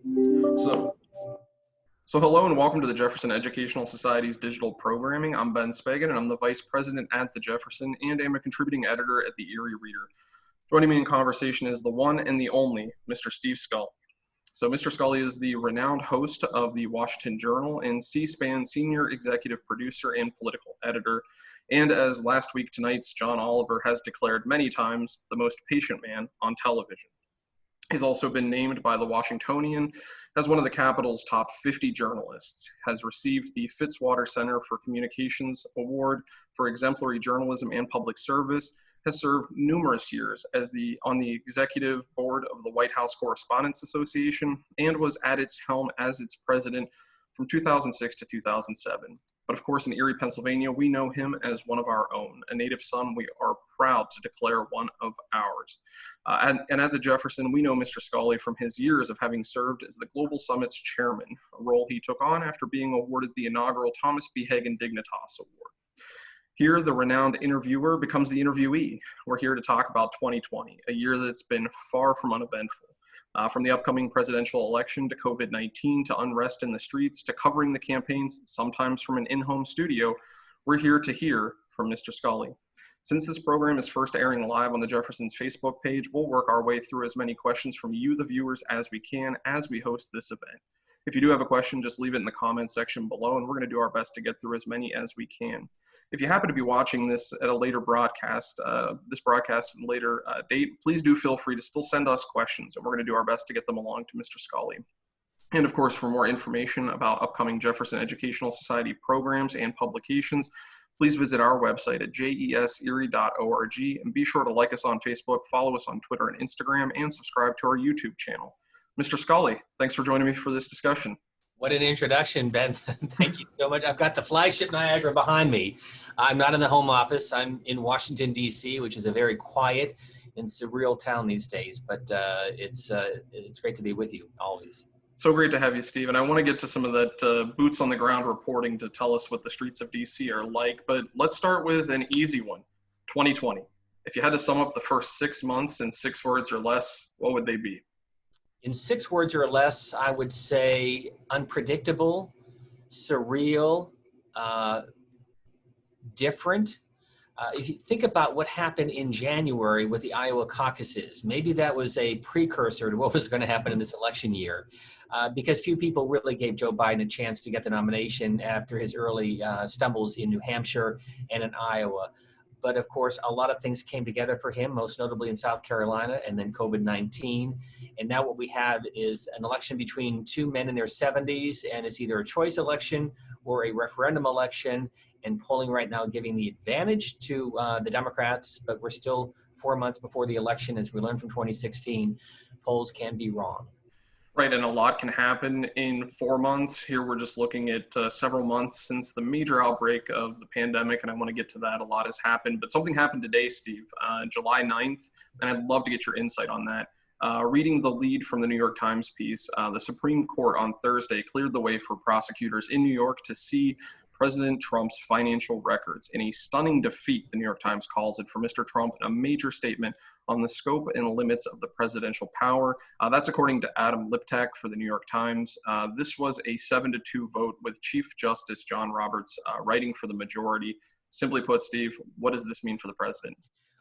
So, so hello and welcome to the Jefferson Educational Society's digital programming. I'm Ben Speggen and I'm the Vice President at the Jefferson and I'm a contributing editor at the Erie Reader. Joining me in conversation is the one and the only Mr. Steve Scully. So Mr. Scully is the renowned host of the Washington Journal and C-SPAN senior executive producer and political editor. And as last week tonight's John Oliver has declared many times, the most patient man on television. He's also been named by the Washingtonian as one of the Capitol's top 50 journalists, has received the Fitzwater Center for Communications Award for exemplary journalism and public service, has served numerous years as on the executive board of the White House Correspondents Association, and was at its helm as its president from 2006 to 2007. But of course, in Erie, Pennsylvania, we know him as one of our own, a native son we are proud to declare one of ours. And at the Jefferson, we know Mr. Scully from his years of having served as the Global Summit's chairman, a role he took on after being awarded the inaugural Thomas B. Hagen Dignitas Award. Here, the renowned interviewer becomes the interviewee. We're here to talk about 2020, a year that's been far from uneventful. From the upcoming presidential election to COVID-19 to unrest in the streets to covering the campaigns, sometimes from an in-home studio, we're here to hear from Mr. Scully. Since this program is first airing live on the Jefferson's Facebook page, we'll work our way through as many questions from you, the viewers, as we can as we host this event. If you do have a question, just leave it in the comments section below, and we're going to do our best to get through as many as we can. If you happen to be watching this at a later broadcast, at a later date, please do feel free to still send us questions, and we're going to do our best to get them along to Mr. Scully. And of course, for more information about upcoming Jefferson Educational Society programs and publications, please visit our website at jeserie.org, and be sure to like us on Facebook, follow us on Twitter and Instagram, and subscribe to our YouTube channel. Mr. Scully, thanks for joining me for this discussion. What an introduction, Ben. Thank you so much. I've got the flagship Niagara behind me. I'm not in the home office. I'm in Washington, D.C., which is a very quiet and surreal town these days, but it's great to be with you always. So great to have you, Steve. And I want to get to some of that boots on the ground reporting to tell us what the streets of D.C. are like, but let's start with an easy one, 2020. If you had to sum up the first 6 months in 6 words or less, what would they be? In 6 words or less, I would say unpredictable, surreal, different. If you think about what happened in January with the Iowa caucuses, maybe that was a precursor to what was going to happen in this election year, because few people really gave Joe Biden a chance to get the nomination after his early stumbles in New Hampshire and in Iowa. But of course, a lot of things came together for him, most notably in South Carolina, and then COVID-19. And now what we have is an election between two men in their 70s, and it's either a choice election or a referendum election, and polling right now giving the advantage to the Democrats, but we're still 4 months before the election. As we learned from 2016, polls can be wrong. Right, and a lot can happen in 4 months. Here we're just looking at several months since the major outbreak of the pandemic, and I want to get to that. A lot has happened, but something happened today, Steve, July 9th, and I'd love to get your insight on that. Reading the lead from the New York Times piece, the Supreme Court on Thursday cleared the way for prosecutors in New York to see President Trump's financial records in a stunning defeat, the New York Times calls it, for Mr. Trump, and a major statement on the scope and limits of the presidential power. That's according to Adam Liptak for the New York Times. This was a 7-2 vote with Chief Justice John Roberts writing for the majority. Simply put, Steve, what does this mean for the president?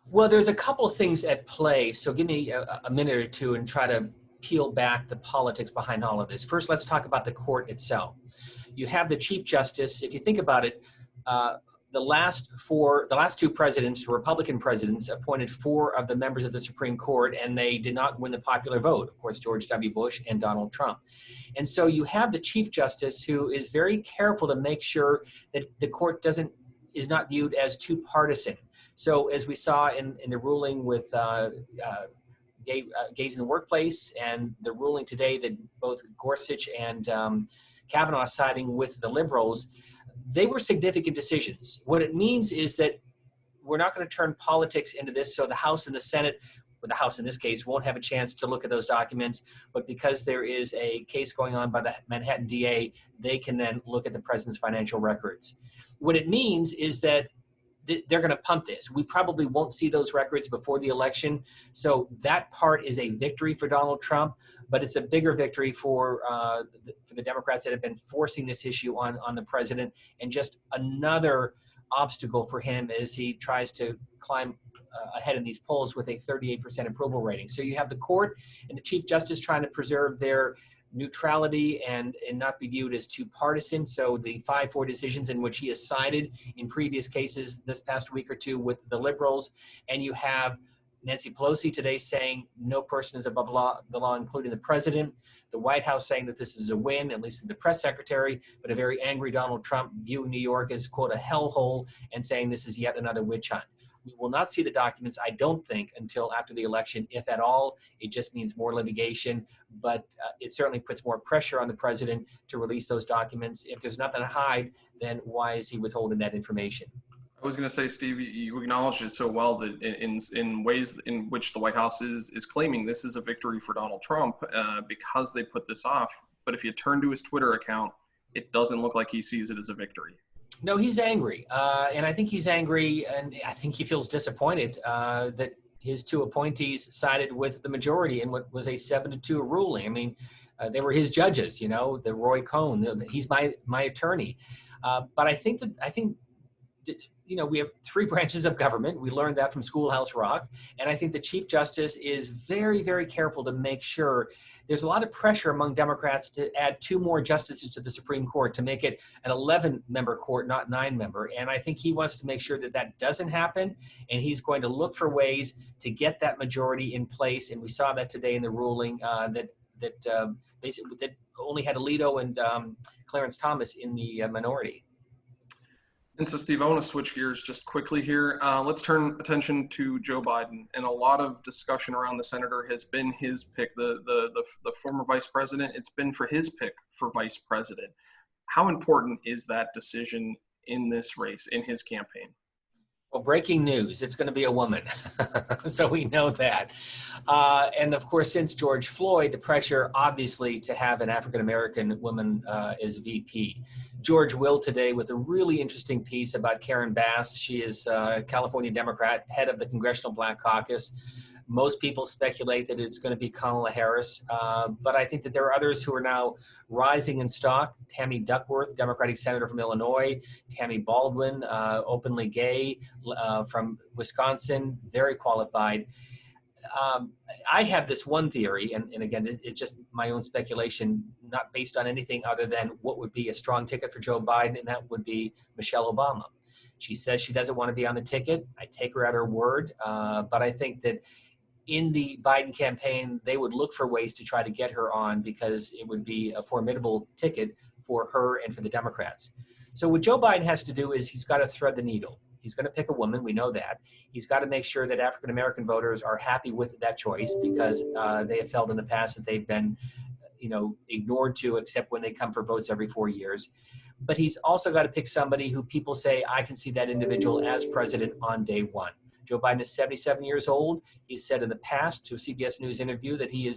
Well, there's a couple of things at play, so give me a minute or two and try to peel back the politics behind all of this. First, let's talk about the court itself. You have the Chief Justice. If you think about it, the last two presidents, Republican presidents, appointed 4 of the members of the Supreme Court, and they did not win the popular vote. Of course, George W. Bush and Donald Trump. And so you have the Chief Justice, who is very careful to make sure that the court is not viewed as too partisan. So as we saw in the ruling with gays in the workplace, and the ruling today that both Gorsuch and Kavanaugh siding with the liberals, they were significant decisions. What it means is that we're not going to turn politics into this, so the House and the Senate, or the House in this case, won't have a chance to look at those documents, but because there is a case going on by the Manhattan DA, they can then look at the president's financial records. What it means is that they're going to punt this. We probably won't see those records before the election. So that part is a victory for Donald Trump, but it's a bigger victory for the Democrats that have been forcing this issue on the president, and just another obstacle for him as he tries to climb ahead in these polls with a 38% approval rating. So you have the court and the Chief Justice trying to preserve their neutrality and not be viewed as too partisan. So the 5-4 decisions in which he has sided in previous cases this past week or two with the liberals. And you have Nancy Pelosi today saying no person is above the law, including the president. The White House saying that this is a win, at least to the press secretary, but a very angry Donald Trump viewing New York as, quote, a hellhole, and saying this is yet another witch hunt. We will not see the documents, I don't think, until after the election, if at all. It just means more litigation, but it certainly puts more pressure on the president to release those documents. If there's nothing to hide, then why is he withholding that information? I was going to say, Steve, you acknowledged it so well that in ways in which the White House is claiming this is a victory for Donald Trump because they put this off. But if you turn to his Twitter account, it doesn't look like he sees it as a victory. No, he's angry. And I think he's angry, and I think he feels disappointed that his two appointees sided with the majority in what was a 7-2 ruling. I mean, they were his judges, you know, the Roy Cohn, he's my attorney. But I think that you know, we have 3 branches of government. We learned that from Schoolhouse Rock. And I think the Chief Justice is very, very careful to make sure there's a lot of pressure among Democrats to add 2 more justices to the Supreme Court to make it an 11-member court, not 9-member. And I think he wants to make sure that that doesn't happen. And he's going to look for ways to get that majority in place. And we saw that today in the ruling that basically that only had Alito and Clarence Thomas in the minority. And so, Steve, I want to switch gears just quickly here. Let's turn attention to Joe Biden. And a lot of discussion around the senator has been his pick, the former vice president. It's been for his pick for vice president. How important is that decision in this race, in his campaign? Well, breaking news, it's going to be a woman. So we know that. And of course, since George Floyd, the pressure obviously to have an African-American woman as VP. George Will today with a really interesting piece about Karen Bass. She is a California Democrat, head of the Congressional Black Caucus. Most people speculate that it's going to be Kamala Harris, but I think that there are others who are now rising in stock. Tammy Duckworth, Democratic Senator from Illinois. Tammy Baldwin, openly gay, from Wisconsin, very qualified. I have this one theory, and again, it's just my own speculation, not based on anything other than what would be a strong ticket for Joe Biden, and that would be Michelle Obama. She says she doesn't want to be on the ticket. I take her at her word, but I think that in the Biden campaign, they would look for ways to try to get her on because it would be a formidable ticket for her and for the Democrats. So what Joe Biden has to do is he's got to thread the needle. He's going to pick a woman. We know that. He's got to make sure that African-American voters are happy with that choice because they have felt in the past that they've been, you know, ignored to except when they come for votes every 4 years. But he's also got to pick somebody who people say, I can see that individual as president on day one. Joe Biden is 77 years old. He said in the past to a CBS News interview that he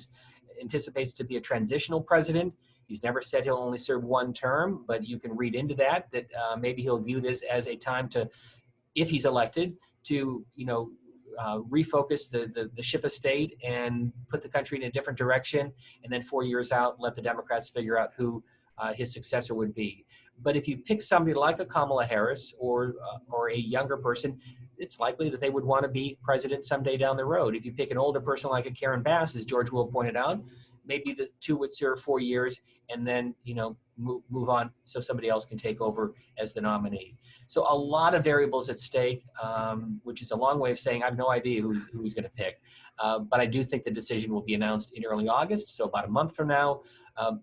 anticipates to be a transitional president. He's never said he'll only serve 1 term, but you can read into that maybe he'll view this as a time to, if he's elected, to refocus the ship of state and put the country in a different direction. And then 4 years out, let the Democrats figure out who his successor would be. But if you pick somebody like a Kamala Harris or a younger person, it's likely that they would want to be president someday down the road. If you pick an older person like a Karen Bass, as George Will pointed out, maybe the 2 would serve 4 years and then, move on so somebody else can take over as the nominee. So a lot of variables at stake, which is a long way of saying I have no idea who he's going to pick. But I do think the decision will be announced in early August, so about a month from now,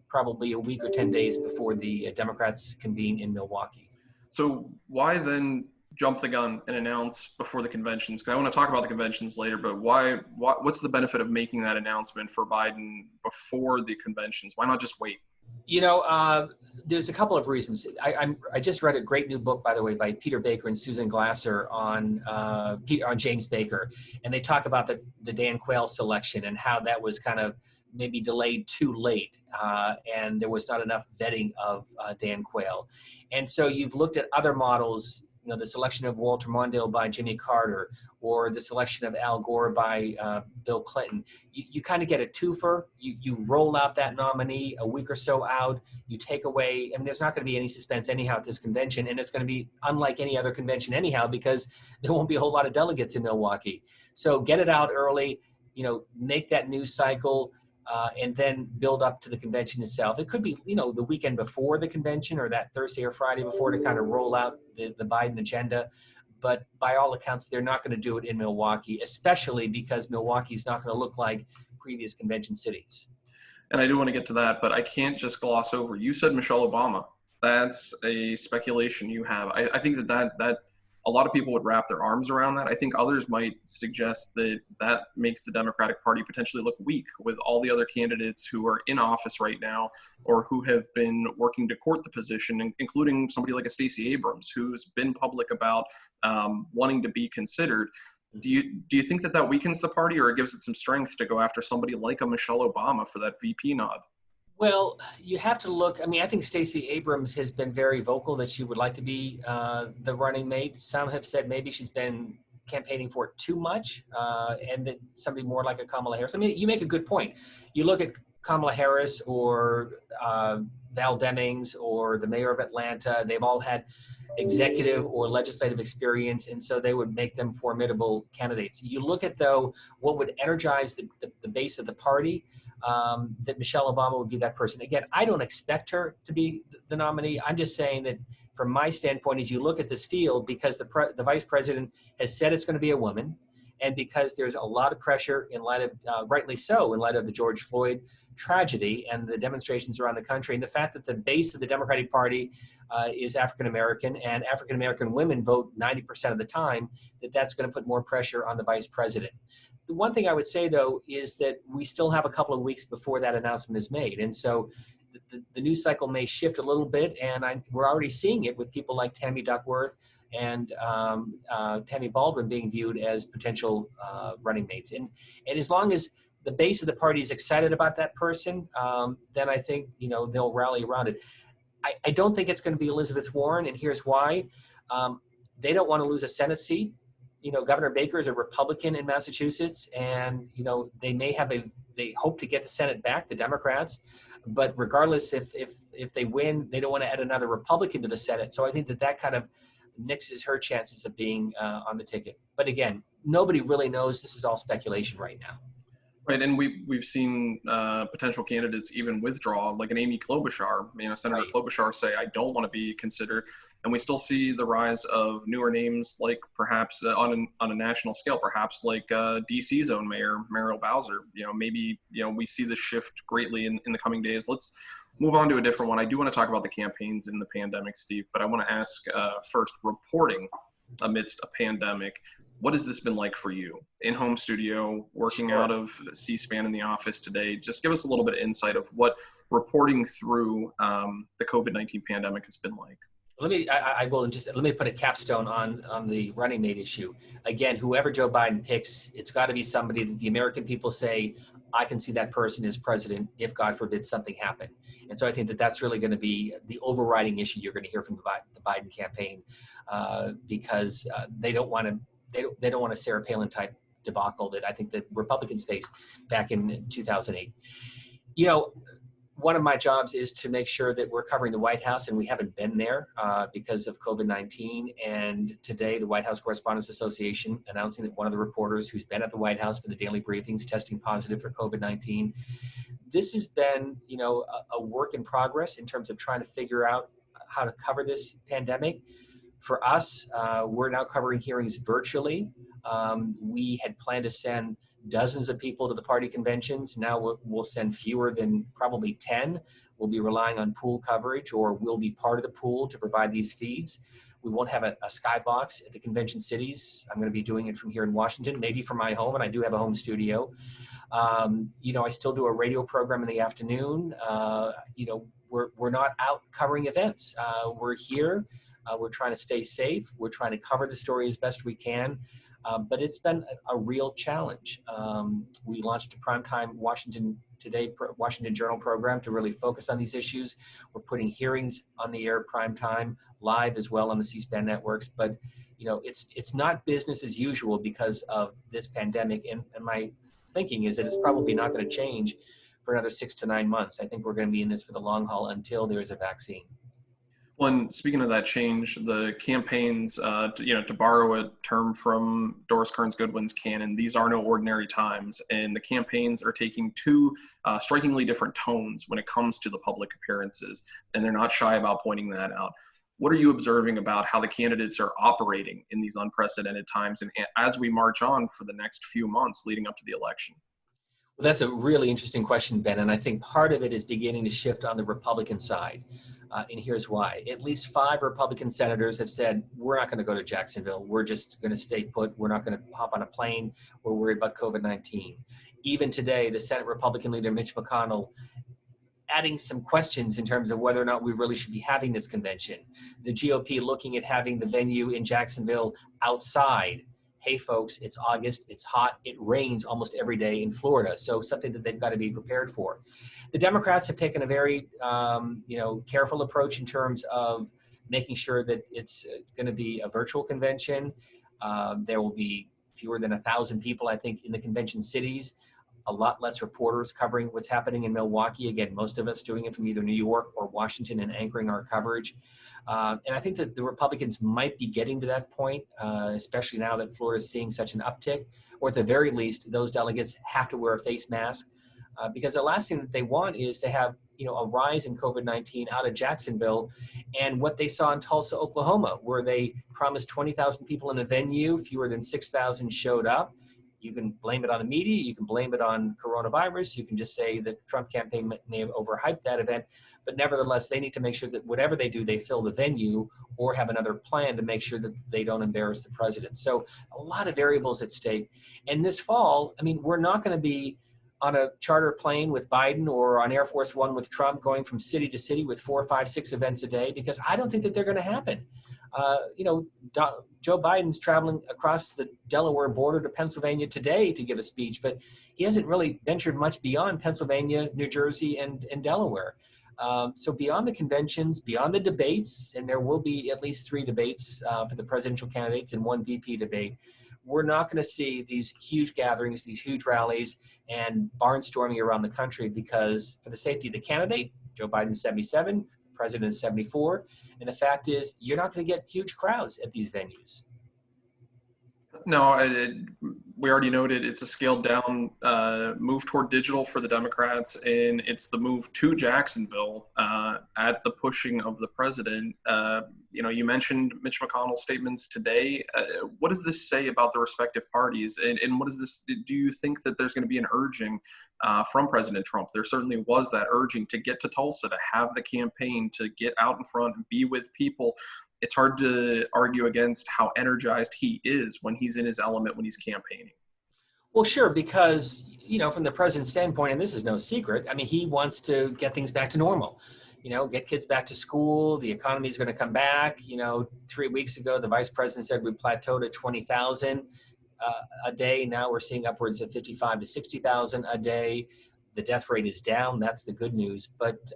probably a week or 10 days before the Democrats convene in Milwaukee. So why then jump the gun and announce before the conventions? Because I want to talk about the conventions later, but what's the benefit of making that announcement for Biden before the conventions? Why not just wait? There's a couple of reasons. I just read a great new book, by the way, by Peter Baker and Susan Glasser on James Baker, and they talk about the Dan Quayle selection and how that was kind of maybe delayed too late, and there was not enough vetting of Dan Quayle. And so you've looked at other models the selection of Walter Mondale by Jimmy Carter, or the selection of Al Gore by Bill Clinton. You kind of get a twofer. You roll out that nominee a week or so out, you take away, and there's not going to be any suspense anyhow at this convention, and it's going to be unlike any other convention anyhow, because there won't be a whole lot of delegates in Milwaukee. So get it out early, make that news cycle, and then build up to the convention itself. It could be, the weekend before the convention or that Thursday or Friday before, to kind of roll out the Biden agenda. But by all accounts, they're not going to do it in Milwaukee, especially because Milwaukee is not going to look like previous convention cities. And I do want to get to that, but I can't just gloss over. You said Michelle Obama. That's a speculation you have. I think that a lot of people would wrap their arms around that. I think others might suggest that makes the Democratic Party potentially look weak with all the other candidates who are in office right now or who have been working to court the position, including somebody like a Stacey Abrams, who's been public about wanting to be considered. Do you think that weakens the party, or it gives it some strength to go after somebody like a Michelle Obama for that VP nod? Well, you have to look. I think Stacey Abrams has been very vocal that she would like to be the running mate. Some have said maybe she's been campaigning for it too much, and that somebody more like a Kamala Harris. You make a good point. You look at Kamala Harris or Val Demings or the mayor of Atlanta. They've all had executive or legislative experience, and so they would make them formidable candidates. You look at, though, what would energize the base of the party, that Michelle Obama would be that person. Again, I don't expect her to be the nominee. I'm just saying that from my standpoint, as you look at this field, because the vice president has said it's going to be a woman, and because there's a lot of pressure in light of, rightly so, in light of the George Floyd tragedy and the demonstrations around the country, and the fact that the base of the Democratic Party is African-American, and African-American women vote 90% of the time, that's going to put more pressure on the vice president. The one thing I would say, though, is that we still have a couple of weeks before that announcement is made. And so the news cycle may shift a little bit, and we're already seeing it with people like Tammy Duckworth and Tammy Baldwin being viewed as potential running mates. And as long as the base of the party is excited about that person, then I think, they'll rally around it. I don't think it's going to be Elizabeth Warren, and here's why. They don't want to lose a Senate seat. Governor Baker is a Republican in Massachusetts, and, they hope to get the Senate back, the Democrats. But regardless, if they win, they don't want to add another Republican to the Senate. So I think that kind of nixes her chances of being on the ticket. But again, nobody really knows. This is all speculation right now. Right, and we've seen potential candidates even withdraw, like an Amy Klobuchar, Senator Right. Klobuchar say, I don't want to be considered. And we still see the rise of newer names, like perhaps on a national scale, perhaps like DC's own mayor, Muriel Bowser. Maybe we see this shift greatly in the coming days. Let's move on to a different one. I do want to talk about the campaigns in the pandemic, Steve, but I want to ask first, reporting amidst a pandemic. What has this been like for you? In-home studio, working Sure. out of C-SPAN in the office today. Just give us a little bit of insight of what reporting through the COVID-19 pandemic has been like. Let me put a capstone on the running mate issue. Again, whoever Joe Biden picks, it's got to be somebody that the American people say, I can see that person as president if, God forbid, something happened. And so I think that's really going to be the overriding issue you're going to hear from the Biden campaign, because they don't want a Sarah Palin type debacle that I think that Republicans faced back in 2008. One of my jobs is to make sure that we're covering the White House, and we haven't been there because of COVID-19. And today, the White House Correspondents Association announcing that one of the reporters who's been at the White House for the daily briefings testing positive for COVID-19. This has been, a work in progress in terms of trying to figure out how to cover this pandemic. For us, we're now covering hearings virtually. We had planned to send dozens of people to the party conventions. Now we'll send fewer than probably 10. We'll be relying on pool coverage, or we'll be part of the pool to provide these feeds. We won't have a skybox at the convention cities. I'm going to be doing it from here in Washington, maybe from my home, and I do have a home studio. I still do a radio program in the afternoon. We're not out covering events. We're here. We're trying to stay safe. We're trying to cover the story as best we can. But it's been a real challenge. We launched a primetime Washington Journal program to really focus on these issues. We're putting hearings on the air primetime, live as well on the C-SPAN networks. But it's not business as usual because of this pandemic. And my thinking is that it's probably not going to change for another 6 to 9 months. I think we're going to be in this for the long haul until there is a vaccine. Well, and speaking of that change, the campaigns, to borrow a term from Doris Kearns Goodwin's canon, these are no ordinary times, and the campaigns are taking two strikingly different tones when it comes to the public appearances, and they're not shy about pointing that out. What are you observing about how the candidates are operating in these unprecedented times, and as we march on for the next few months leading up to the election? Well, that's a really interesting question, Ben, and I think part of it is beginning to shift on the Republican side. And here's why. At least 5 Republican senators have said, we're not going to go to Jacksonville. We're just going to stay put. We're not going to hop on a plane. We're worried about COVID-19. Even today, the Senate Republican leader, Mitch McConnell, adding some questions in terms of whether or not we really should be having this convention. The GOP looking at having the venue in Jacksonville outside. Hey folks, it's August, it's hot, it rains almost every day in Florida, so something that they've got to be prepared for. The Democrats have taken a very careful approach in terms of making sure that it's going to be a virtual convention. There will be fewer than 1,000 people, I think, in the convention cities. A lot less reporters covering what's happening in Milwaukee. Again, most of us doing it from either New York or Washington and anchoring our coverage. And I think that the Republicans might be getting to that point, especially now that Florida is seeing such an uptick, or at the very least, those delegates have to wear a face mask because the last thing that they want is to have a rise in COVID-19 out of Jacksonville and what they saw in Tulsa, Oklahoma, where they promised 20,000 people in the venue, fewer than 6,000 showed up. You can blame it on the media, you can blame it on coronavirus, you can just say that the Trump campaign may have overhyped that event, but nevertheless, they need to make sure that whatever they do, they fill the venue or have another plan to make sure that they don't embarrass the president. So a lot of variables at stake. And this fall, we're not going to be on a charter plane with Biden or on Air Force One with Trump going from city to city with 4, 5, 6 events a day, because I don't think that they're going to happen. Joe Biden's traveling across the Delaware border to Pennsylvania today to give a speech, but he hasn't really ventured much beyond Pennsylvania, New Jersey, and Delaware. So beyond the conventions, beyond the debates, and there will be at least 3 debates for the presidential candidates and 1 VP debate, we're not going to see these huge gatherings, these huge rallies, and barnstorming around the country because for the safety of the candidate, Joe Biden's 77, President is 74, and the fact is you're not going to get huge crowds at these venues. No, we already noted it's a scaled down move toward digital for the Democrats, and it's the move to Jacksonville at the pushing of the president. You mentioned Mitch McConnell's statements today. What does this say about the respective parties, and what is this? Do you think that there's going to be an urging from President Trump? There certainly was that urging to get to Tulsa, to have the campaign, to get out in front and be with people. It's hard to argue against how energized he is when he's in his element, when he's campaigning. Well, sure, because, from the president's standpoint, and this is no secret, he wants to get things back to normal, get kids back to school. The economy is going to come back. 3 weeks ago, the vice president said we plateaued at 20,000 a day. Now we're seeing upwards of 55 to 60,000 a day. The death rate is down. That's the good news. But,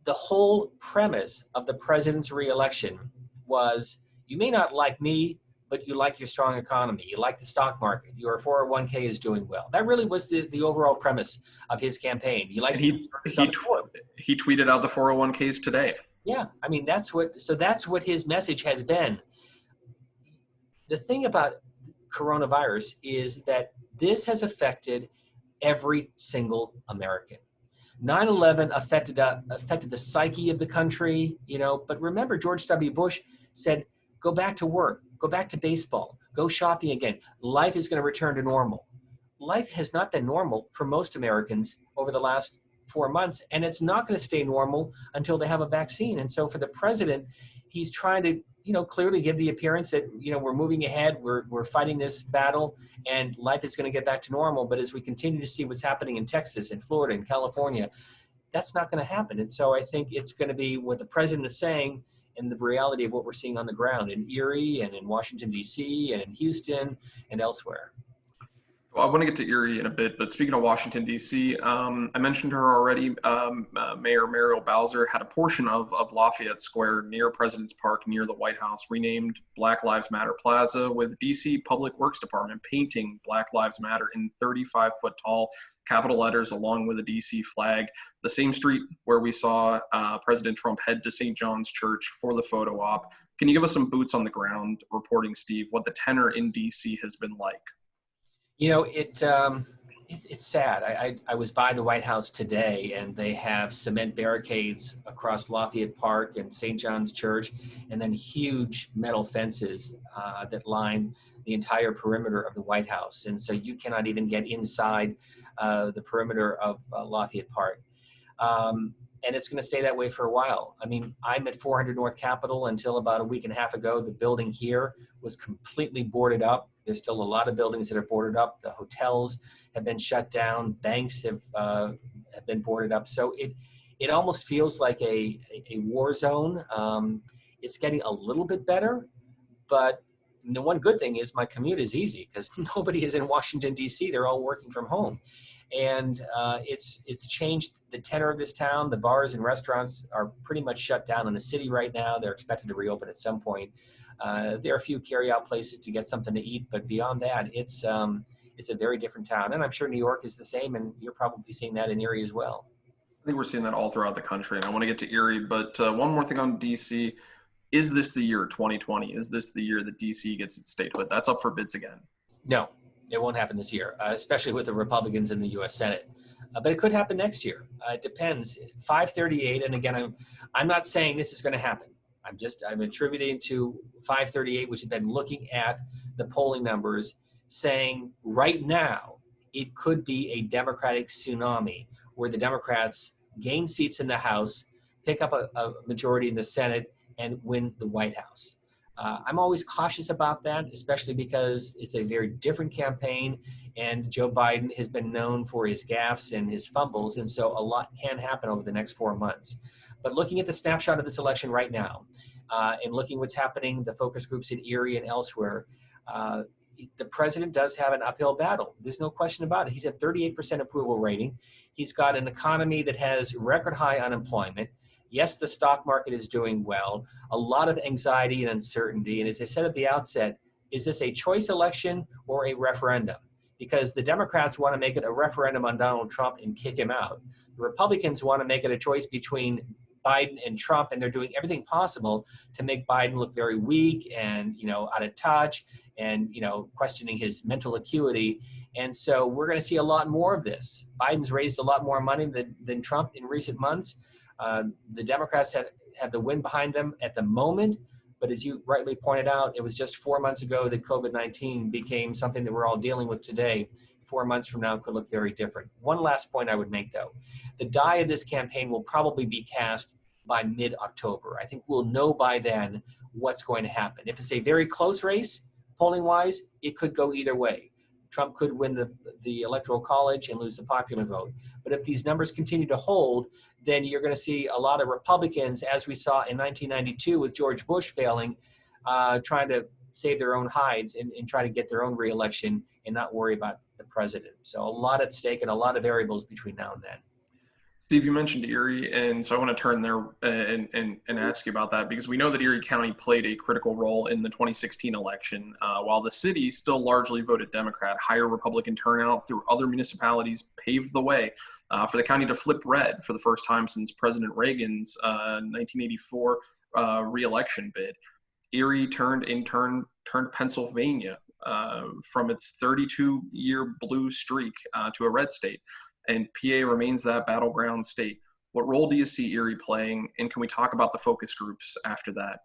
the whole premise of the president's reelection was you may not like me, but you like your strong economy. You like the stock market. Your 401k is doing well. That really was the overall premise of his campaign. You like he tweeted out the 401ks today. Yeah, that's what his message has been. The thing about coronavirus is that this has affected every single American. 9/11 affected the psyche of the country, but remember George W. Bush said, go back to work, go back to baseball, go shopping again. Life is going to return to normal. Life has not been normal for most Americans over the last 4 months, and it's not going to stay normal until they have a vaccine. And so for the president, he's trying to clearly give the appearance that, we're moving ahead, we're fighting this battle, and life is going to get back to normal. But as we continue to see what's happening in Texas and Florida and California, that's not going to happen. And so I think it's going to be what the president is saying and the reality of what we're seeing on the ground in Erie and in Washington, D.C. and in Houston and elsewhere. Well, I want to get to Erie in a bit, but speaking of Washington, D.C., I mentioned her already. Mayor Muriel Bowser had a portion of Lafayette Square near President's Park, near the White House, renamed Black Lives Matter Plaza, with D.C. Public Works Department painting Black Lives Matter in 35-foot tall capital letters along with a D.C. flag. The same street where we saw President Trump head to St. John's Church for the photo op. Can you give us some boots on the ground reporting, Steve, what the tenor in D.C. has been like? You know, it's sad. I was by the White House today, and they have cement barricades across Lafayette Park and St. John's Church, and then huge metal fences that line the entire perimeter of the White House. And so you cannot even get inside the perimeter of Lafayette Park. And it's going to stay that way for a while. I mean, I'm at 400 North Capitol until about a week and a half ago. The building here was completely boarded up. There's still a lot of buildings that are boarded up. The hotels have been shut down. Banks have been boarded up. So it almost feels like a war zone. It's getting a little bit better, but the one good thing is my commute is easy because nobody is in Washington, D.C. They're all working from home. And it's changed the tenor of this town. The bars and restaurants are pretty much shut down in the city right now. They're expected to reopen at some point. There are a few carry-out places to get something to eat, but beyond that, it's a very different town. And I'm sure New York is the same, and you're probably seeing that in Erie as well. I think we're seeing that all throughout the country, and I want to get to Erie, but one more thing on D.C. Is this the year 2020? Is this the year that D.C. gets its statehood? That's up for bids again. No, it won't happen this year, especially with the Republicans in the U.S. Senate. But it could happen next year. It depends. 538, and again, I'm not saying this is going to happen. I'm attributing to 538, which has been looking at the polling numbers, saying right now it could be a Democratic tsunami where the Democrats gain seats in the House, pick up a majority in the Senate, and win the White House. I'm always cautious about that, especially because it's a very different campaign, and Joe Biden has been known for his gaffes and his fumbles, and so a lot can happen over the next 4 months. But looking at the snapshot of this election right now, and looking what's happening, the focus groups in Erie and elsewhere, the president does have an uphill battle. There's no question about it. He's at 38% approval rating. He's got an economy that has record high unemployment. Yes, the stock market is doing well, a lot of anxiety and uncertainty. And as I said at the outset, is this a choice election or a referendum? Because the Democrats want to make it a referendum on Donald Trump and kick him out. The Republicans want to make it a choice between Biden and Trump, and they're doing everything possible to make Biden look very weak and, out of touch and, questioning his mental acuity. And so we're going to see a lot more of this. Biden's raised a lot more money than Trump in recent months. The Democrats have the wind behind them at the moment, but as you rightly pointed out, it was just 4 months ago that COVID-19 became something that we're all dealing with today. 4 months from now could look very different. One last point I would make, though. The die of this campaign will probably be cast by mid-October. I think we'll know by then what's going to happen. If it's a very close race, polling-wise, it could go either way. Trump could win the Electoral College and lose the popular vote. But if these numbers continue to hold, then you're going to see a lot of Republicans, as we saw in 1992 with George Bush failing, trying to save their own hides and try to get their own reelection and not worry about the president. So a lot at stake and a lot of variables between now and then. Steve, you mentioned Erie, and so I want to turn there and ask you about that, because we know that Erie County played a critical role in the 2016 election. While the city still largely voted Democrat, higher Republican turnout through other municipalities paved the way for the county to flip red for the first time since President Reagan's 1984 re-election bid. Erie turned Pennsylvania from its 32-year blue streak to a red state. And PA remains that battleground state. What role do you see Erie playing, and can we talk about the focus groups after that?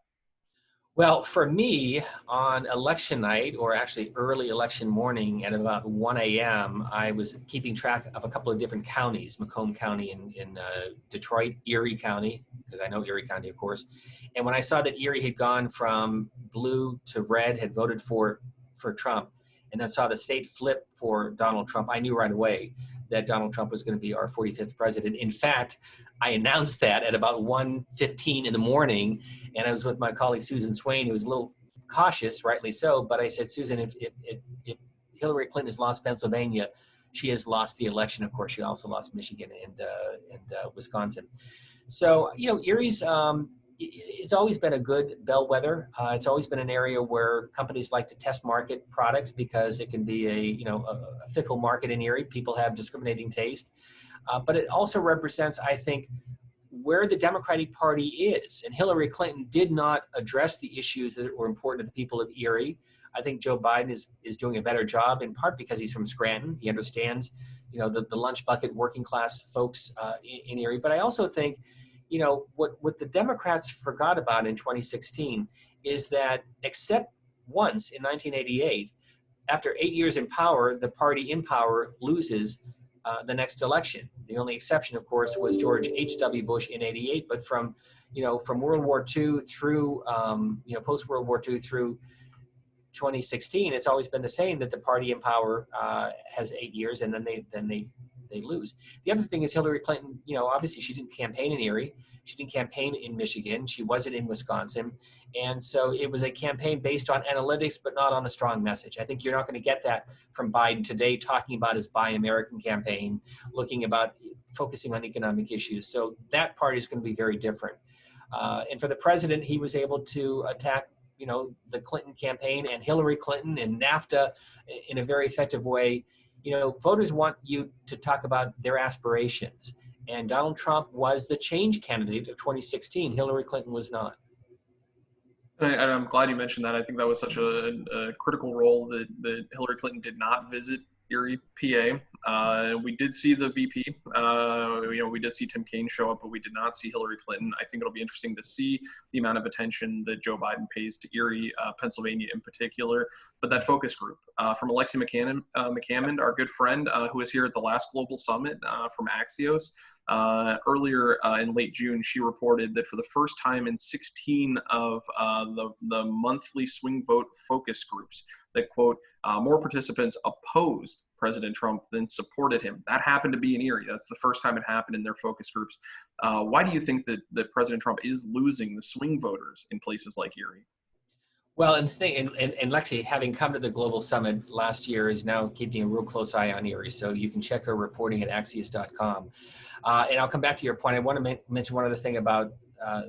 Well, for me, on election night, or actually early election morning at about 1 a.m., I was keeping track of a couple of different counties, Macomb County in Detroit, Erie County, because I know Erie County, of course. And when I saw that Erie had gone from blue to red, had voted for Trump, and then saw the state flip for Donald Trump, I knew right away that Donald Trump was going to be our 45th president. In fact, I announced that at about 1:15 in the morning, and I was with my colleague Susan Swain, who was a little cautious, rightly so, but I said, Susan, if Hillary Clinton has lost Pennsylvania, she has lost the election. Of course, she also lost Michigan and Wisconsin. So, Erie's, it's always been a good bellwether. It's always been an area where companies like to test market products because it can be a fickle market in Erie. People have discriminating taste. But it also represents, I think, where the Democratic Party is. And Hillary Clinton did not address the issues that were important to the people of Erie. I think Joe Biden is doing a better job, in part because he's from Scranton. He understands, the lunch bucket working class folks in Erie. But I also think, what the Democrats forgot about in 2016 is that, except once in 1988, after 8 years in power, the party in power loses the next election. The only exception, of course, was George H.W. Bush in '88. But from World War II through, post World War II through 2016, it's always been the same, that the party in power has 8 years and then they lose. The other thing is Hillary Clinton, obviously she didn't campaign in Erie. She didn't campaign in Michigan. She wasn't in Wisconsin. And so it was a campaign based on analytics, but not on a strong message. I think you're not going to get that from Biden today, talking about his Buy American campaign, focusing on economic issues. So that part is going to be very different. And for the president, he was able to attack the Clinton campaign and Hillary Clinton and NAFTA in a very effective way. Voters want you to talk about their aspirations. And Donald Trump was the change candidate of 2016. Hillary Clinton was not. And I'm glad you mentioned that. I think that was such a critical role that Hillary Clinton did not visit Erie, PA. We did see the VP. We did see Tim Kaine show up, but we did not see Hillary Clinton. I think it'll be interesting to see the amount of attention that Joe Biden pays to Erie, Pennsylvania in particular. But that focus group from Alexi McCammond, our good friend, who was here at the last Global Summit from Axios. Earlier in late June, she reported that for the first time in 16 of the monthly swing vote focus groups, that, quote, more participants opposed President Trump than supported him. That happened to be in Erie. That's the first time it happened in their focus groups. Why do you think that President Trump is losing the swing voters in places like Erie? Well, and Lexi, having come to the Global Summit last year, is now keeping a real close eye on Erie. So you can check her reporting at Axios.com. And I'll come back to your point. I want to mention one other thing about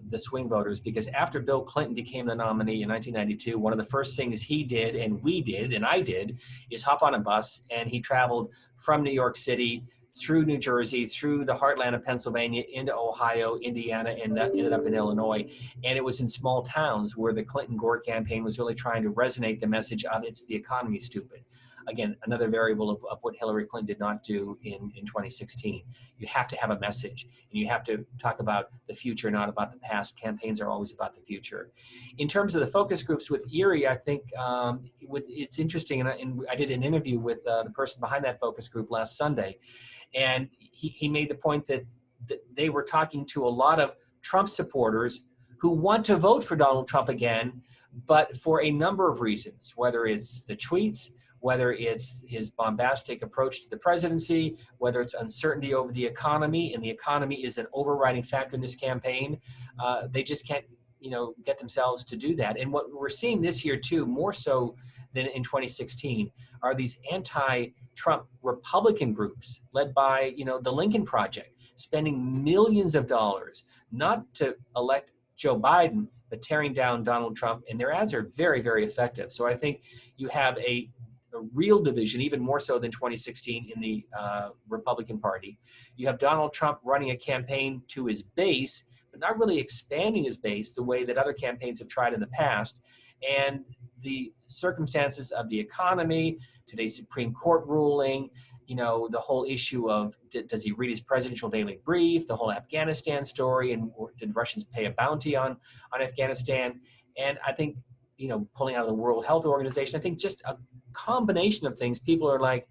the swing voters, because after Bill Clinton became the nominee in 1992, one of the first things he did, and we did, and I did, is hop on a bus, and he traveled from New York City through New Jersey, through the heartland of Pennsylvania, into Ohio, Indiana, and ended up in Illinois. And it was in small towns where the Clinton-Gore campaign was really trying to resonate the message of "it's the economy, stupid." Again, another variable of what Hillary Clinton did not do in 2016. You have to have a message, and you have to talk about the future, not about the past. Campaigns are always about the future. In terms of the focus groups with Erie, I think it's interesting, and I did an interview with the person behind that focus group last Sunday, and he made the point that they were talking to a lot of Trump supporters who want to vote for Donald Trump again, but for a number of reasons, whether it's the tweets, whether it's his bombastic approach to the presidency, whether it's uncertainty over the economy, and the economy is an overriding factor in this campaign. They just can't, get themselves to do that. And what we're seeing this year too, more so than in 2016, are these anti-Trump Republican groups led by, the Lincoln Project, spending millions of dollars, not to elect Joe Biden, but tearing down Donald Trump. And their ads are very, very effective. So I think you have a real division, even more so than 2016 in the Republican Party. You have Donald Trump running a campaign to his base, but not really expanding his base the way that other campaigns have tried in the past. And the circumstances of the economy, today's Supreme Court ruling, the whole issue of does he read his presidential daily brief, the whole Afghanistan story, and did Russians pay a bounty on Afghanistan? And I think, pulling out of the World Health Organization, I think just a combination of things, people are like,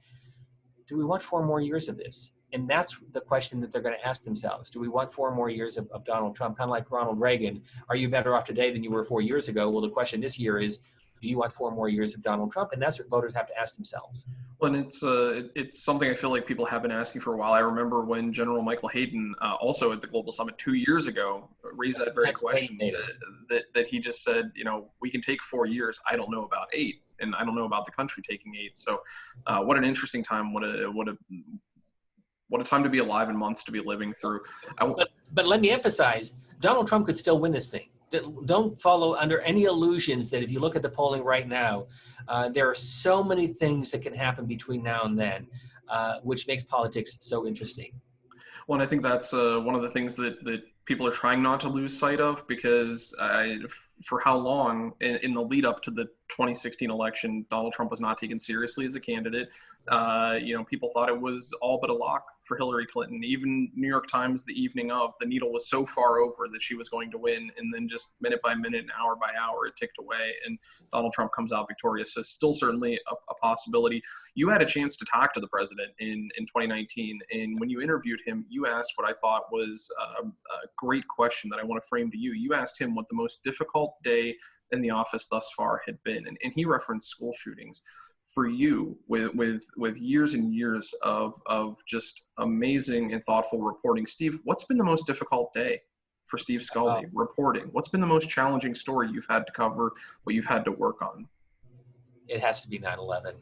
do we want 4 more years of this? And that's the question that they're going to ask themselves. Do we want 4 more years of Donald Trump? Kind of like Ronald Reagan. Are you better off today than you were 4 years ago? Well, the question this year is, Do you want 4 more years of Donald Trump? And that's what voters have to ask themselves. Well, and it's something I feel like people have been asking for a while. I remember when General Michael Hayden, also at the Global Summit 2 years ago, raised that very question that he just said, we can take 4 years. I don't know about 8, and I don't know about the country taking 8. So, what an interesting time! What a time to be alive and months to be living through. But let me emphasize, Donald Trump could still win this thing. Don't follow under any illusions that if you look at the polling right now, there are so many things that can happen between now and then, which makes politics so interesting. Well, and I think that's one of the things that people are trying not to lose sight of, because for how long in the lead up to the 2016 election, Donald Trump was not taken seriously as a candidate. People thought it was all but a lock for Hillary Clinton. Even New York Times, the evening of, the needle was so far over that she was going to win, and then just minute by minute and hour by hour, it ticked away, and Donald Trump comes out victorious. So still certainly a possibility. You had a chance to talk to the president in 2019, and when you interviewed him, you asked what I thought was a great question that I want to frame to you. You asked him what the most difficult day in the office thus far had been, and he referenced school shootings. For you, with years and years of just amazing and thoughtful reporting, Steve, what's been the most difficult day for Steve Scully reporting? What's been the most challenging story you've had to cover, what you've had to work on? It has to be 9/11.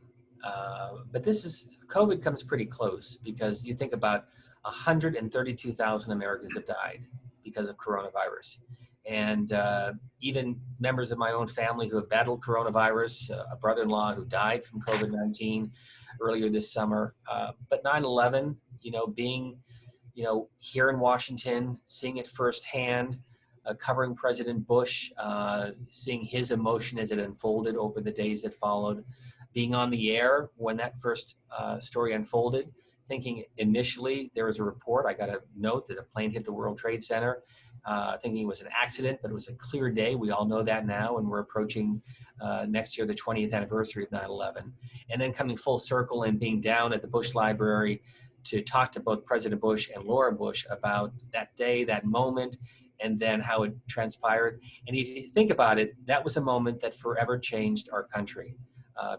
But COVID comes pretty close, because you think about 132,000 Americans have died because of coronavirus. And even members of my own family who have battled coronavirus, a brother-in-law who died from COVID-19 earlier this summer. But 9/11, being, here in Washington, seeing it firsthand, covering President Bush, seeing his emotion as it unfolded over the days that followed, being on the air when that first story unfolded, thinking initially there was a report, I got a note that a plane hit the World Trade Center, thinking it was an accident, but it was a clear day. We all know that now, and we're approaching next year the 20th anniversary of 9/11. And then coming full circle and being down at the Bush Library to talk to both President Bush and Laura Bush about that day, that moment, and then how it transpired. And if you think about it, that was a moment that forever changed our country,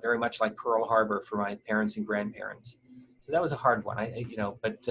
very much like Pearl Harbor for my parents and grandparents. So that was a hard one, but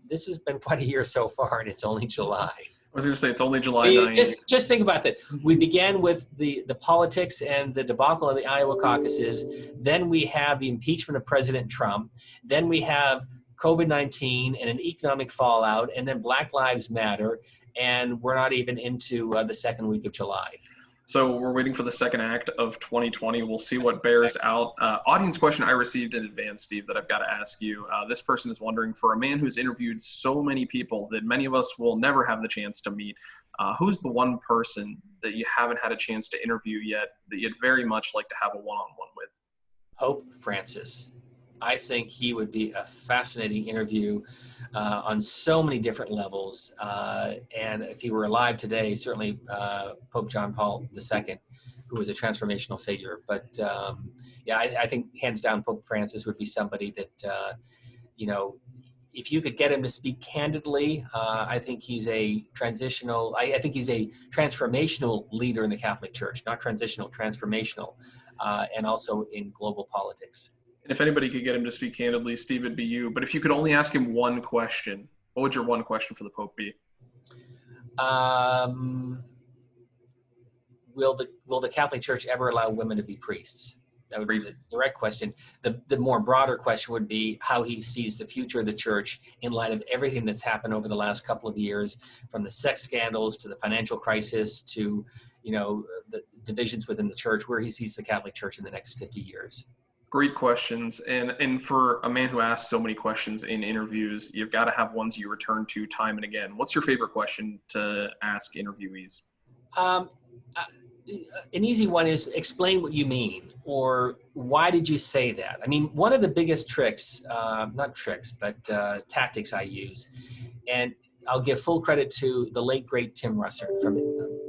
this has been quite a year so far, and it's only July. I was going to say, it's only July 9th. Just think about that. We began with the politics and the debacle of the Iowa caucuses. Then we have the impeachment of President Trump. Then we have COVID-19 and an economic fallout, and then Black Lives Matter. And we're not even into the second week of July. So we're waiting for the second act of 2020. We'll see what bears out. Audience question I received in advance, Steve, that I've got to ask you. This person is wondering, for a man who's interviewed so many people that many of us will never have the chance to meet, who's the one person that you haven't had a chance to interview yet that you'd very much like to have a one-on-one with? Pope Francis. I think he would be a fascinating interview on so many different levels. And if he were alive today, certainly Pope John Paul II, who was a transformational figure. But I think hands down Pope Francis would be somebody that, if you could get him to speak candidly, I think he's a transitional, I think he's a transformational leader in the Catholic Church, not transitional, transformational, and also in global politics. And if anybody could get him to speak candidly, Steve, it'd be you. But if you could only ask him one question, what would your one question for the Pope be? Will the Catholic Church ever allow women to be priests? That would be the direct question. The more broader question would be how he sees the future of the church in light of everything that's happened over the last couple of years, from the sex scandals to the financial crisis to, the divisions within the church, where he sees the Catholic Church in the next 50 years. Great questions. And for a man who asks so many questions in interviews, you've got to have ones you return to time and again. What's your favorite question to ask interviewees? An easy one is, explain what you mean, or why did you say that? I mean, one of the biggest tricks, not tricks, but tactics I use, and I'll give full credit to the late, great Tim Russert from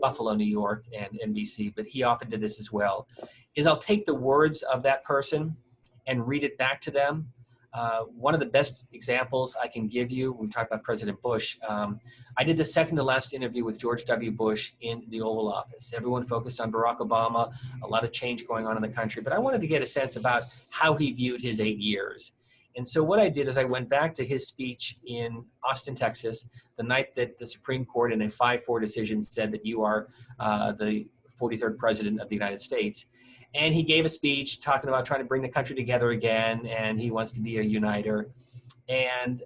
Buffalo, New York, and NBC, but he often did this as well, is I'll take the words of that person and read it back to them One of the best examples I can give you, we talked about President Bush. I did the second to last interview with George W. Bush in the Oval Office. Everyone focused on Barack Obama, a lot of change going on in the country, but I wanted to get a sense about how he viewed his 8 years. And so what I did is I went back to his speech in Austin, Texas, the night that the Supreme Court in a 5-4 decision said that you are the 43rd president of the United States. And he gave a speech talking about trying to bring the country together again, and he wants to be a uniter. And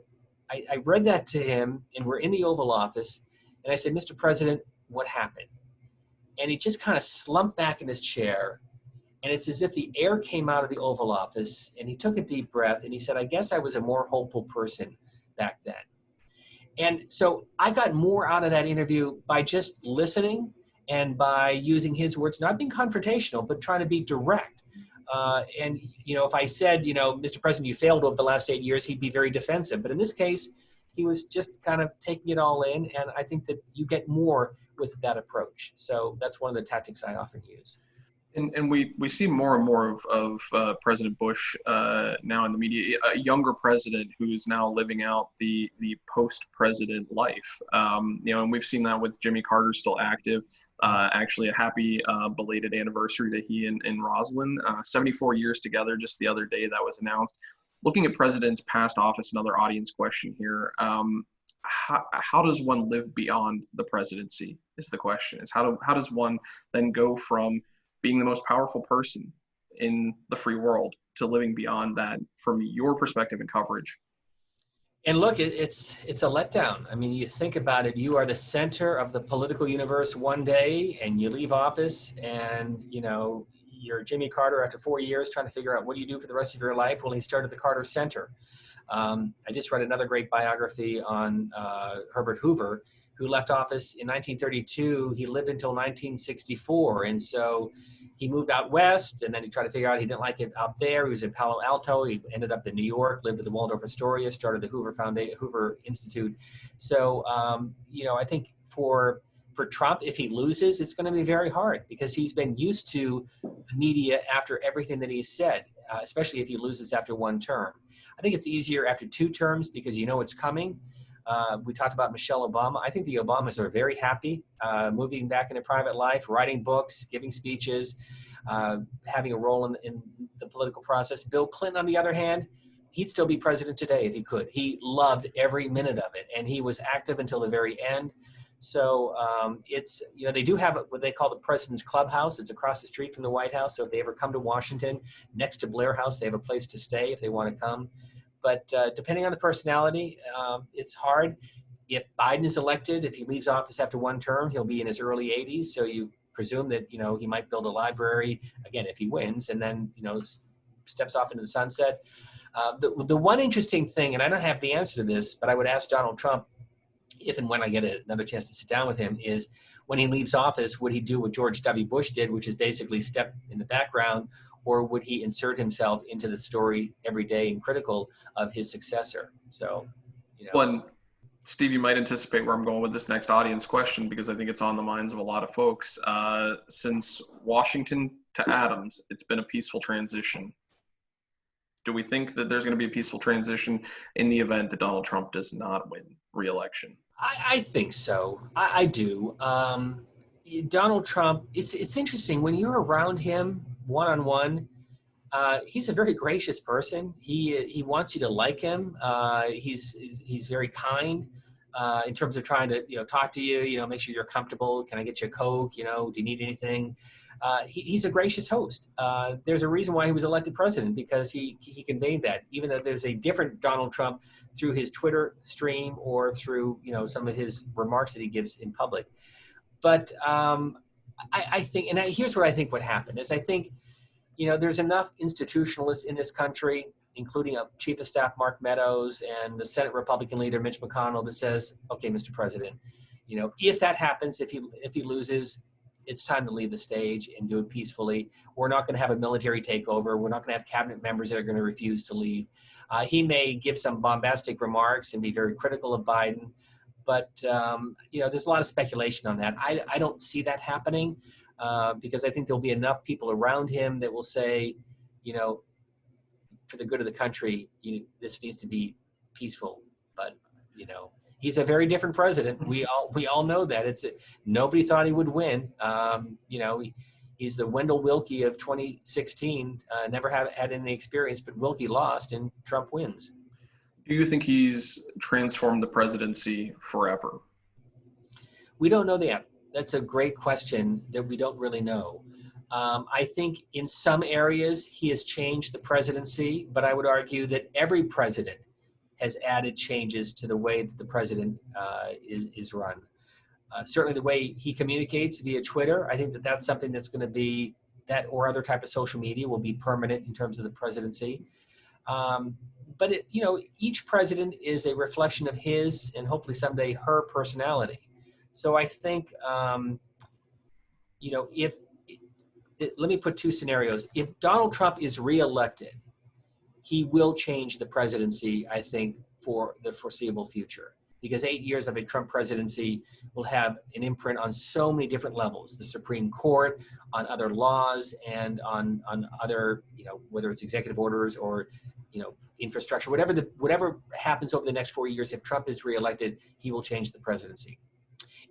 I read that to him, and we're in the Oval Office, and I said, Mr. President, what happened? And he just kind of slumped back in his chair, and it's as if the air came out of the Oval Office, and he took a deep breath, and he said, I guess I was a more hopeful person back then. And so I got more out of that interview by just listening and by using his words, not being confrontational, but trying to be direct. And, if I said, Mr. President, you failed over the last 8 years, he'd be very defensive. But in this case, he was just kind of taking it all in. And I think that you get more with that approach. So that's one of the tactics I often use. And we see more and more of President Bush now in the media, a younger president who is now living out the post-president life. And we've seen that with Jimmy Carter still active. Actually, a happy belated anniversary to he and Rosalind. 74 years together just the other day that was announced. Looking at presidents past office, another audience question here. How does one live beyond the presidency is the question. Is how does one then go from being the most powerful person in the free world to living beyond that from your perspective and coverage? And look, it's a letdown. I mean, you think about it, you are the center of the political universe one day and you leave office and, you're Jimmy Carter after 4 years trying to figure out what do you do for the rest of your life? Well, he started the Carter Center. I just read another great biography on Herbert Hoover, who left office in 1932. He lived until 1964. And so he moved out west, and then he tried to figure out he didn't like it out there. He was in Palo Alto. He ended up in New York, lived at the Waldorf Astoria, started the Hoover Institute. So, I think for Trump, if he loses, it's going to be very hard because he's been used to the media after everything that he said, especially if he loses after one term. I think it's easier after 2 terms because it's coming. We talked about Michelle Obama. I think the Obamas are very happy moving back into private life, writing books, giving speeches, having a role in the political process. Bill Clinton, on the other hand, he'd still be president today if he could. He loved every minute of it, and he was active until the very end. So they do have what they call the President's Clubhouse. It's across the street from the White House. So if they ever come to Washington, next to Blair House, they have a place to stay if they want to come. But depending on the personality, it's hard. If Biden is elected, if he leaves office after one term, he'll be in his early 80s. So you presume that, he might build a library, again, if he wins, and then, steps off into the sunset. The one interesting thing, and I don't have the answer to this, but I would ask Donald Trump, if and when I get another chance to sit down with him, is when he leaves office, would he do what George W. Bush did, which is basically step in the background, or would he insert himself into the story every day and critical of his successor? So, Well, Steve, you might anticipate where I'm going with this next audience question because I think it's on the minds of a lot of folks. Since Washington to Adams, it's been a peaceful transition. Do we think that there's going to be a peaceful transition in the event that Donald Trump does not win re-election? I think so. I do. Donald Trump, it's interesting when you're around him one-on-one. He's a very gracious person. He wants you to like him. He's very kind in terms of trying to talk to you. Make sure you're comfortable. Can I get you a Coke? Do you need anything? He's a gracious host. There's a reason why he was elected president because he conveyed that. Even though there's a different Donald Trump through his Twitter stream or through some of his remarks that he gives in public. But I think, and here's what I think would happen is I think. There's enough institutionalists in this country, including Chief of Staff Mark Meadows and the Senate Republican leader Mitch McConnell, that says, okay, Mr. President, if that happens, if he loses, it's time to leave the stage and do it peacefully. We're not going to have a military takeover. We're not going to have cabinet members that are going to refuse to leave. He may give some bombastic remarks and be very critical of Biden, but there's a lot of speculation on that. I don't see that happening. Because I think there'll be enough people around him that will say, for the good of the country, this needs to be peaceful. But he's a very different president. We all know that. Nobody thought he would win. He's the Wendell Willkie of 2016. Never had any experience, but Willkie lost and Trump wins. Do you think he's transformed the presidency forever? We don't know that. That's a great question that we don't really know. I think in some areas he has changed the presidency, but I would argue that every president has added changes to the way that the president is run. Certainly the way he communicates via Twitter, I think that's something that's going to be, that or other type of social media will be permanent in terms of the presidency. But each president is a reflection of his and hopefully someday her personality. So I think, let me put two scenarios. If Donald Trump is reelected, he will change the presidency, I think, for the foreseeable future. Because 8 years of a Trump presidency will have an imprint on so many different levels: the Supreme Court, on other laws, and on other, whether it's executive orders or, infrastructure, whatever happens over the next 4 years. If Trump is reelected, he will change the presidency.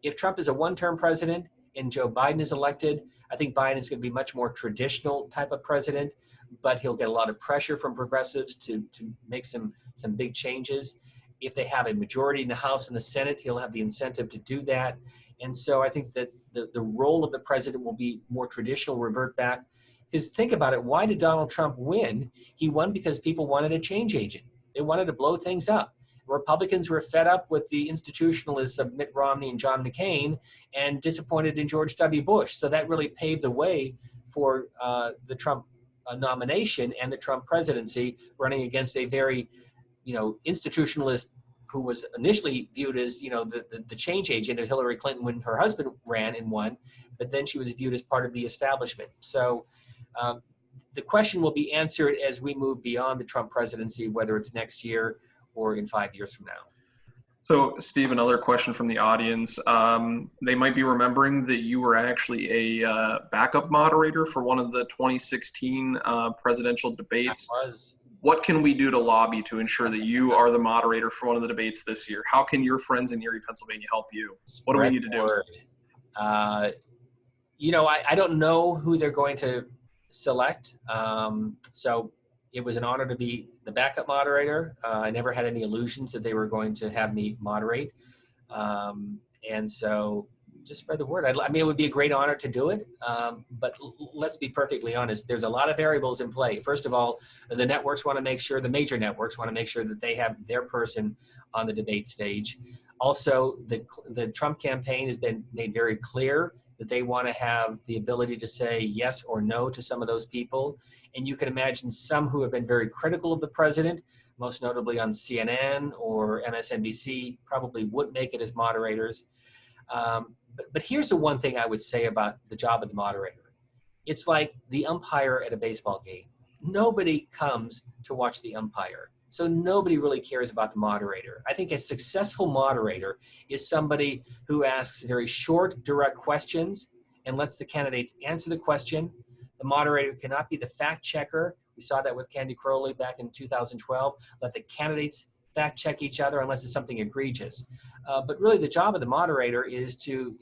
If Trump is a one-term president and Joe Biden is elected, I think Biden is going to be much more traditional type of president, but he'll get a lot of pressure from progressives to make some big changes. If they have a majority in the House and the Senate, he'll have the incentive to do that. And so I think that the role of the president will be more traditional, revert back. Because think about it, why did Donald Trump win? He won because people wanted a change agent. They wanted to blow things up. Republicans were fed up with the institutionalists of Mitt Romney and John McCain and disappointed in George W. Bush. So that really paved the way for the Trump nomination and the Trump presidency, running against a very, institutionalist who was initially viewed as, the change agent of Hillary Clinton when her husband ran and won, but then she was viewed as part of the establishment. So the question will be answered as we move beyond the Trump presidency, whether it's next year or in 5 years from now. So, Steve, another question from the audience. They might be remembering that you were actually a backup moderator for one of the 2016 presidential debates. I was. What can we do to lobby to ensure that you are the moderator for one of the debates this year? How can your friends in Erie, Pennsylvania help you? What do we need to do? I don't know who they're going to select. So it was an honor to be the backup moderator. I never had any illusions that they were going to have me moderate. And so just spread the word. It would be a great honor to do it. But let's be perfectly honest. There's a lot of variables in play. First of all, the networks want to make sure, the major networks want to make sure that they have their person on the debate stage. Also, the Trump campaign has been made very clear that they want to have the ability to say yes or no to some of those people. And you can imagine some who have been very critical of the president, most notably on CNN or MSNBC, probably would make it as moderators. But here's the one thing I would say about the job of the moderator. It's like the umpire at a baseball game. Nobody comes to watch the umpire. So nobody really cares about the moderator. I think a successful moderator is somebody who asks very short, direct questions and lets the candidates answer the question. The moderator cannot be the fact checker. We saw that with Candy Crowley back in 2012. Let the candidates fact check each other unless it's something egregious. But really the job of the moderator is to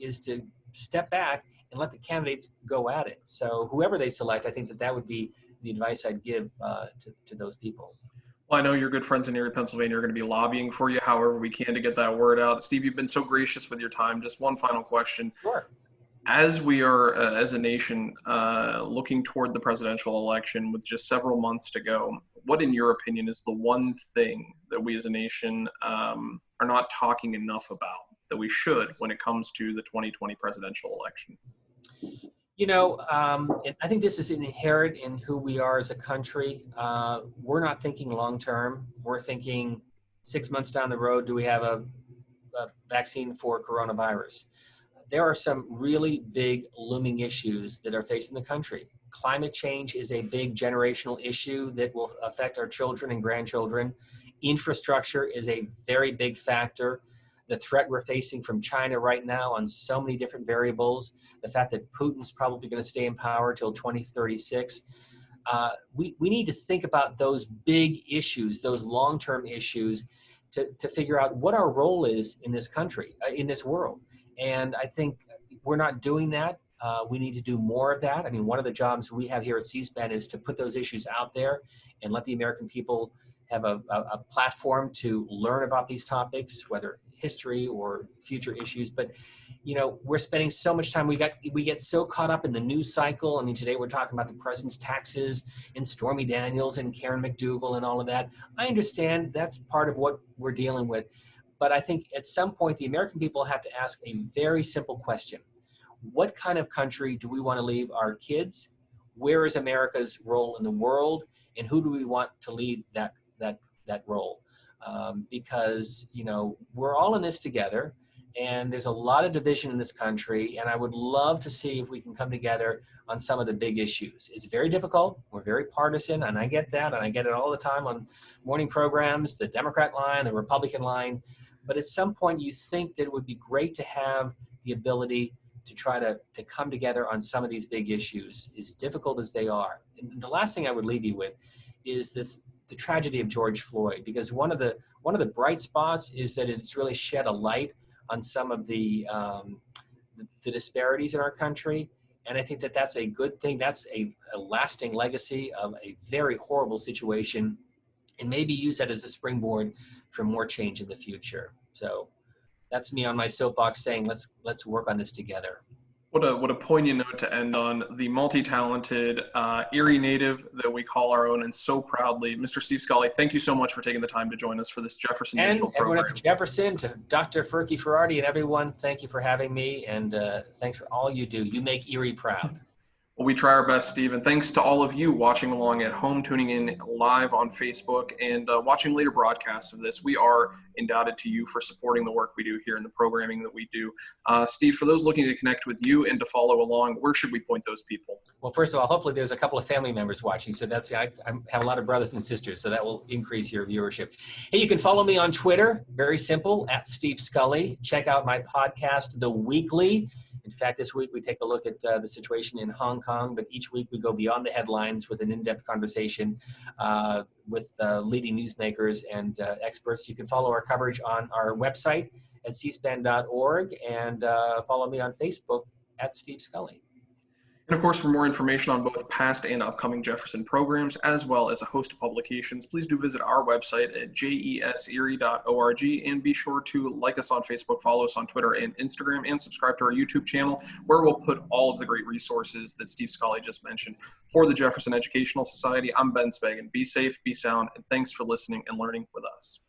step back and let the candidates go at it. So whoever they select, I think that would be the advice I'd give to those people. Well, I know your good friends in Erie, Pennsylvania are going to be lobbying for you however we can to get that word out. Steve, you've been so gracious with your time. Just one final question. Sure. As we are, as a nation, looking toward the presidential election with just several months to go, what, in your opinion, is the one thing that we as a nation are not talking enough about that we should when it comes to the 2020 presidential election? And I think this is inherent in who we are as a country. We're not thinking long-term. We're thinking 6 months down the road, do we have a vaccine for coronavirus? There are some really big looming issues that are facing the country. Climate change is a big generational issue that will affect our children and grandchildren. Infrastructure is a very big factor. The threat we're facing from China right now on so many different variables, the fact that Putin's probably going to stay in power till 2036. we need to think about those big issues, those long-term issues, to figure out what our role is in this country, in this world. And I think we're not doing that. We need to do more of that. I mean, one of the jobs we have here at C-SPAN is to put those issues out there and let the American people have a platform to learn about these topics, whether history or future issues. But, you know, we're spending so much time, we get so caught up in the news cycle. I mean, today we're talking about the president's taxes and Stormy Daniels and Karen McDougal and all of that. I understand that's part of what we're dealing with. But I think at some point, the American people have to ask a very simple question. What kind of country do we want to leave our kids? Where is America's role in the world? And who do we want to lead that role? Because, you know, we're all in this together, and there's a lot of division in this country, and I would love to see if we can come together on some of the big issues. It's very difficult. We're very partisan, and I get that, and I get it all the time on morning programs, the Democrat line, the Republican line. But at some point, you think that it would be great to have the ability to try to come together on some of these big issues, as difficult as they are. And the last thing I would leave you with is the tragedy of George Floyd, because one of the bright spots is that it's really shed a light on some of the disparities in our country. And I think that that's a good thing. That's a lasting legacy of a very horrible situation, and maybe use that as a springboard for more change in the future. So that's me on my soapbox saying, let's work on this together. What a poignant note to end on. The multi-talented Erie native that we call our own, and so proudly, Mr. Steve Scully, thank you so much for taking the time to join us for this Jefferson Digital And everyone program. at Jefferson, to Dr. Ferky Ferrardi and everyone, thank you for having me, and thanks for all you do. You make Erie proud. Well, we try our best, Steve, and thanks to all of you watching along at home, tuning in live on Facebook, and watching later broadcasts of this. We are indebted to you for supporting the work we do here in the programming that we do. Steve, for those looking to connect with you and to follow along, where should we point those people? Well, first of all, hopefully there's a couple of family members watching, so I have a lot of brothers and sisters, so that will increase your viewership. Hey, you can follow me on Twitter, very simple, at Steve Scully. Check out my podcast, The Weekly. In fact, this week we take a look at the situation in Hong Kong, but each week we go beyond the headlines with an in-depth conversation with leading newsmakers and experts. You can follow our coverage on our website at cspan.org, and follow me on Facebook at Steve Scully. And of course, for more information on both past and upcoming Jefferson programs, as well as a host of publications, please do visit our website at jeserie.org, and be sure to like us on Facebook, follow us on Twitter and Instagram, and subscribe to our YouTube channel, where we'll put all of the great resources that Steve Scully just mentioned. For the Jefferson Educational Society, I'm Ben Speggen. Be safe, be sound, and thanks for listening and learning with us.